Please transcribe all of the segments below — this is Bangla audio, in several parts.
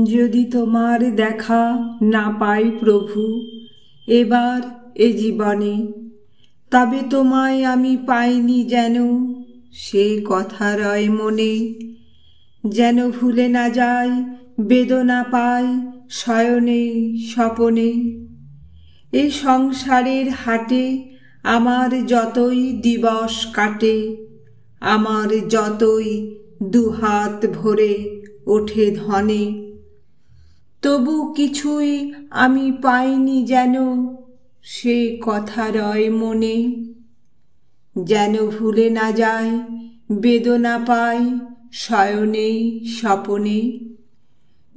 যদি তোমার দেখা না পাই প্রভু এবার এ জীবনে, তবে তোমায় আমি পাইনি যেন, সে কথা রয় মনে। যেন ভুলে না যাই বেদনা পাই শয়নে স্বপনে। এ সংসারের হাটে আমার যতই দিবস কাটে, আমার যতই দুহাত ভরে ওঠে ধনে, তবু কিছুই আমি পাইনি যেন, সে কথা রয় মনে। যেন ভুলে না যাই বেদনা পাই শয়নে স্বপনে।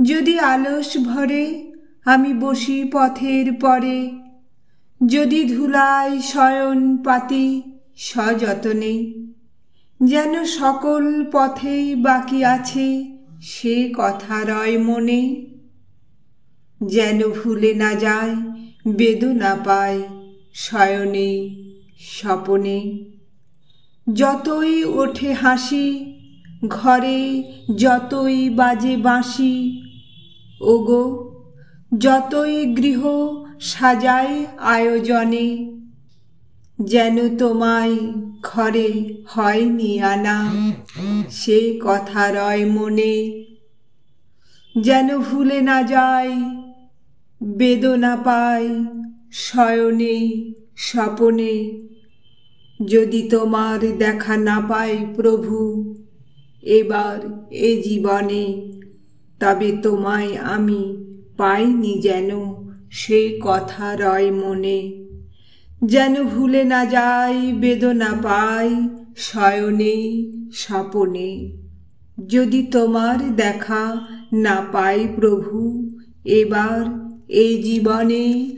যদি আলস ভরে আমি বসি পথের পরে, যদি ধুলায় শয়ন পাতি সযতনে, যেন সকল পথেই বাকি আছে সে কথা রয় মনে। যেন ভুলে না যাই বেদনা পাই শয়নে স্বপনে। যতই ওঠে হাসি ঘরে, যতই বাজে বাঁশি, ওগো যতই গৃহ সাজাই আয়োজনে, যেন তোমায় ঘরে হয়নি আনা সে কথা রয় মনে। যেন ভুলে না যাই বেদনা পাই শয়নে স্বপনে। যদি তোমার দেখা না পাই প্রভু এবার এ জীবনে, তবে তোমায় আমি পাইনি যেন, সে কথা রয় মনে। যেন ভুলে না যাই বেদনা পাই শয়নে স্বপনে। যদি তোমার দেখা না পাই প্রভু এবার এ জীবনে।